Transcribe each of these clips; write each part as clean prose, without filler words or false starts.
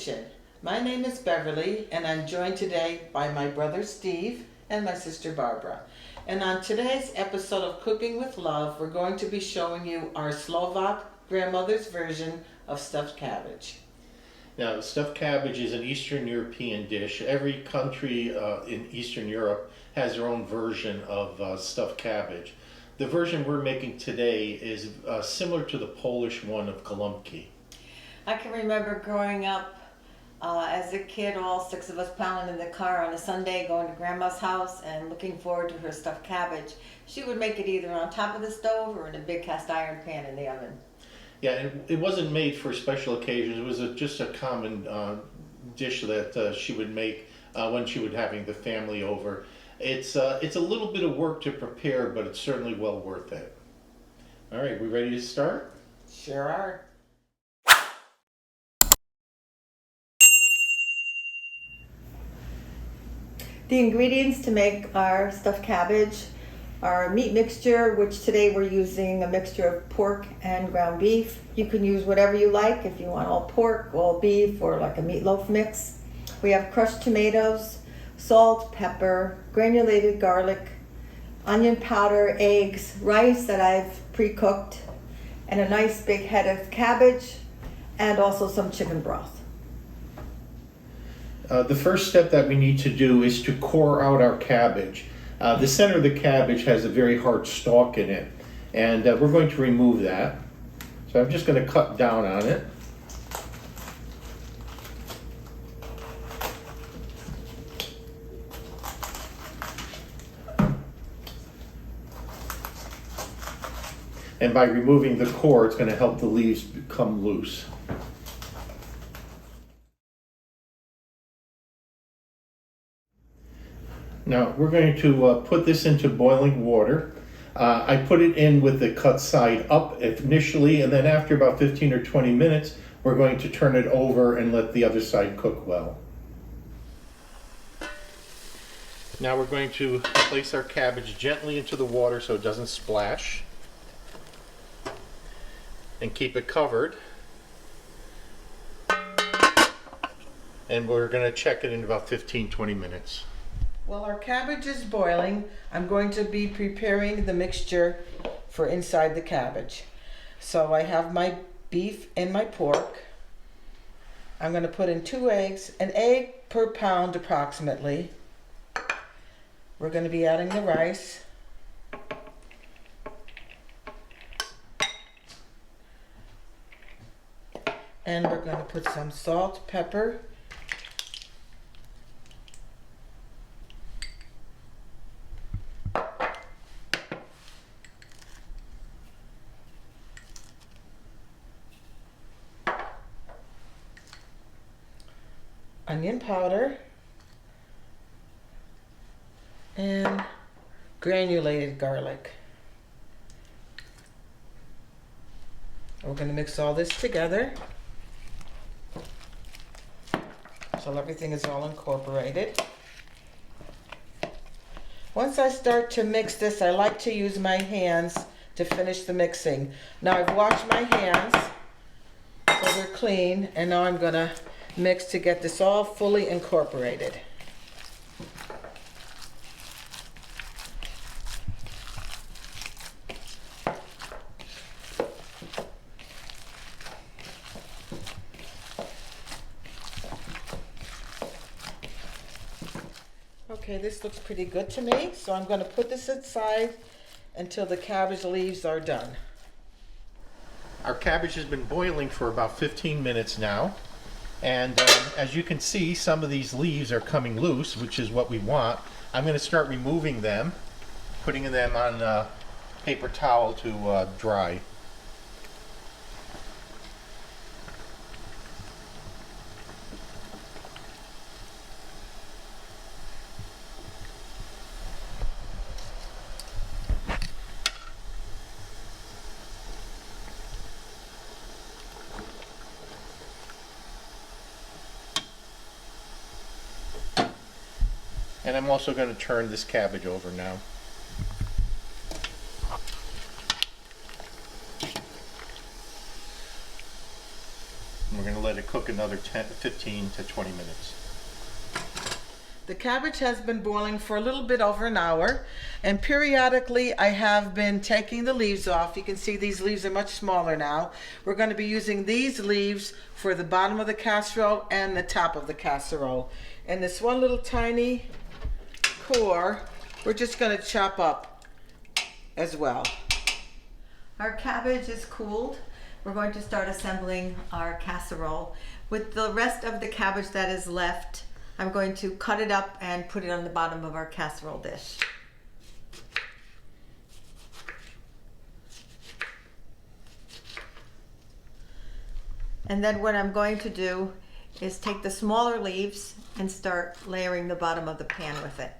Kitchen. My name is Beverly and I'm joined today by my brother Steve and my sister Barbara. And on today's episode of Cooking with Love, we're going to be showing you our Slovak grandmother's version of stuffed cabbage. Now, stuffed cabbage is an Eastern European dish. Every country in Eastern Europe has their own version of stuffed cabbage. The version we're making today is similar to the Polish one of golubki. I can remember growing up as a kid, all six of us pounding in the car on a Sunday, going to Grandma's house and looking forward to her stuffed cabbage. She would make it either on top of the stove or in a big cast iron pan in the oven. Yeah, and it wasn't made for special occasions. It was just a common dish that she would make when she would having the family over. It's a little bit of work to prepare, but it's certainly well worth it. All right, we ready to start? Sure are. The ingredients to make our stuffed cabbage are a meat mixture, which today we're using a mixture of pork and ground beef. You can use whatever you like, if you want all pork, all beef, or like a meatloaf mix. We have crushed tomatoes, salt, pepper, granulated garlic, onion powder, eggs, rice that I've pre-cooked, and a nice big head of cabbage, and also some chicken broth. The first step that we need to do is to core out our cabbage. The center of the cabbage has a very hard stalk in it, and we're going to remove that. So I'm just going to cut down on it. And by removing the core, it's going to help the leaves become loose. Now we're going to put this into boiling water. I put it in with the cut side up initially, and then after about 15 or 20 minutes, we're going to turn it over and let the other side cook well. Now we're going to place our cabbage gently into the water so it doesn't splash, and keep it covered. And we're going to check it in about 15-20 minutes. While our cabbage is boiling, I'm going to be preparing the mixture for inside the cabbage. So I have my beef and my pork. I'm going to put in 2 eggs, an egg per pound approximately. We're going to be adding the rice. And we're going to put some salt, pepper, onion powder, and granulated garlic. We're going to mix all this together so everything is all incorporated. Once I start to mix this, I like to use my hands to finish the mixing. Now I've washed my hands so they're clean, and now I'm going to mix to get this all fully incorporated. Okay, this looks pretty good to me, so I'm going to put this aside until the cabbage leaves are done. Our cabbage has been boiling for about 15 minutes now. And as you can see, some of these leaves are coming loose, which is what we want. I'm going to start removing them, putting them on a paper towel to dry. And I'm also going to turn this cabbage over now. And we're going to let it cook another another 15 to 20 minutes. The cabbage has been boiling for a little bit over an hour, and periodically I have been taking the leaves off. You can see these leaves are much smaller now. We're going to be using these leaves for the bottom of the casserole and the top of the casserole. And this one little tiny core, we're just going to chop up as well. Our cabbage is cooled. We're going to start assembling our casserole. With the rest of the cabbage that is left, I'm going to cut it up and put it on the bottom of our casserole dish. And then what I'm going to do is take the smaller leaves and start layering the bottom of the pan with it.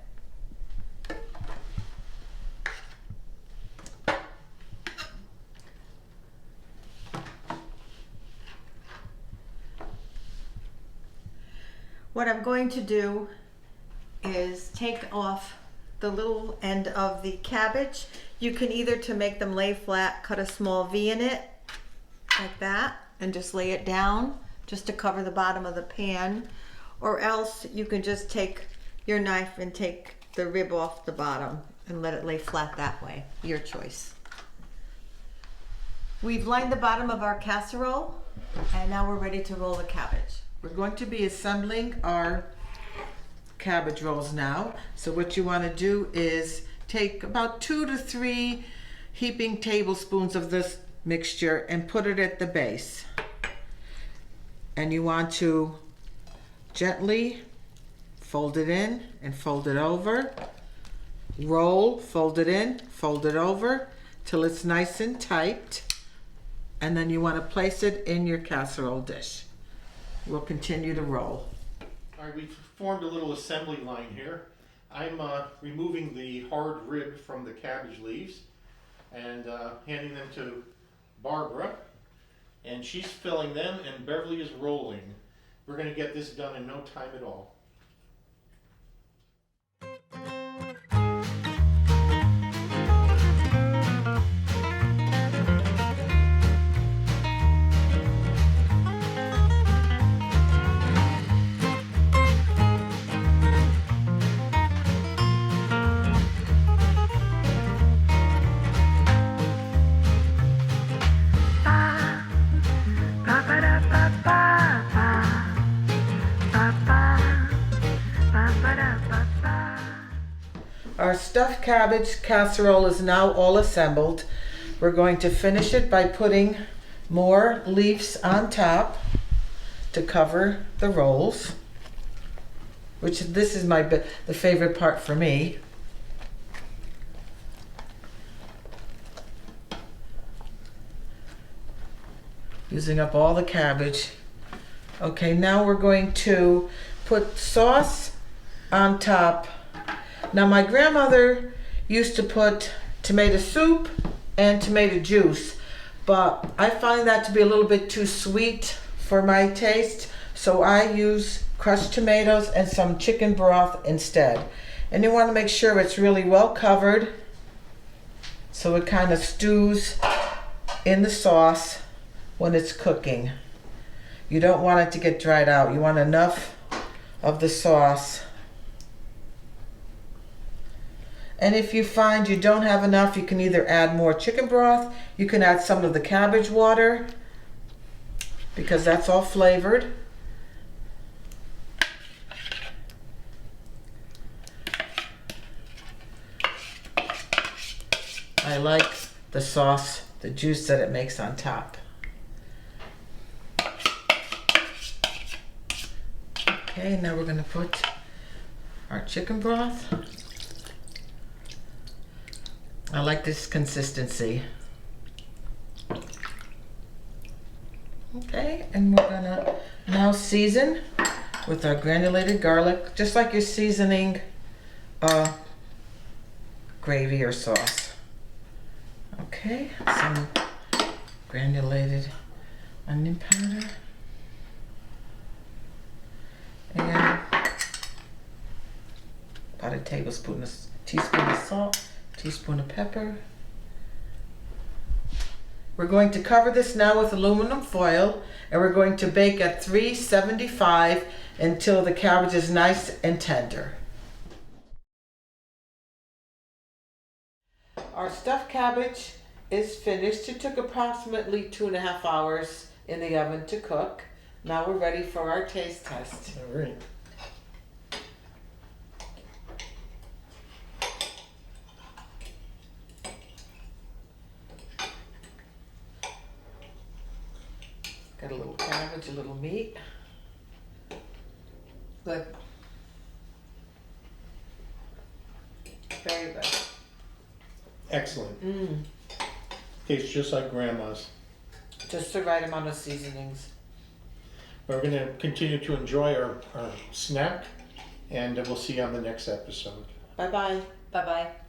What I'm going to do is take off the little end of the cabbage. You can either, to make them lay flat, cut a small V in it, like that, and just lay it down, just to cover the bottom of the pan. Or else you can just take your knife and take the rib off the bottom and let it lay flat that way. Your choice. We've lined the bottom of our casserole, and now we're ready to roll the cabbage. We're going to be assembling our cabbage rolls now. So what you want to do is take about 2 to 3 heaping tablespoons of this mixture and put it at the base. And you want to gently fold it in and fold it over. Roll, fold it in, fold it over till it's nice and tight. And then you want to place it in your casserole dish. We'll continue to roll. All right, we've formed a little assembly line here. I'm removing the hard rib from the cabbage leaves and handing them to Barbara, and she's filling them, and Beverly is rolling. We're going to get this done in no time at all. Our stuffed cabbage casserole is now all assembled. We're going to finish it by putting more leaves on top to cover the rolls, which this is the favorite part for me. Using up all the cabbage. Okay, now we're going to put sauce on top. Now my grandmother used to put tomato soup and tomato juice, but I find that to be a little bit too sweet for my taste, so I use crushed tomatoes and some chicken broth instead. And you want to make sure it's really well covered so it kind of stews in the sauce when it's cooking. You don't want it to get dried out. You want enough of the sauce. And if you find you don't have enough, you can either add more chicken broth, you can add some of the cabbage water, because that's all flavored. I like the sauce, the juice that it makes on top. Okay, now we're going to put our chicken broth. I like this consistency. Okay, and we're gonna now season with our granulated garlic, just like you're seasoning gravy or sauce. Okay, some granulated onion powder. And about a teaspoon of salt. Teaspoon of pepper, We're going to cover this now with aluminum foil, and we're going to bake at 375 until the cabbage is nice and tender. Our stuffed cabbage is finished. It took approximately 2.5 hours in the oven to cook. Now we're ready for our taste test. All right. Got a little cabbage, a little meat. Good. Very good. Excellent. Tastes just like Grandma's. Just the right amount of seasonings. We're going to continue to enjoy our snack, and we'll see you on the next episode. Bye-bye. Bye-bye.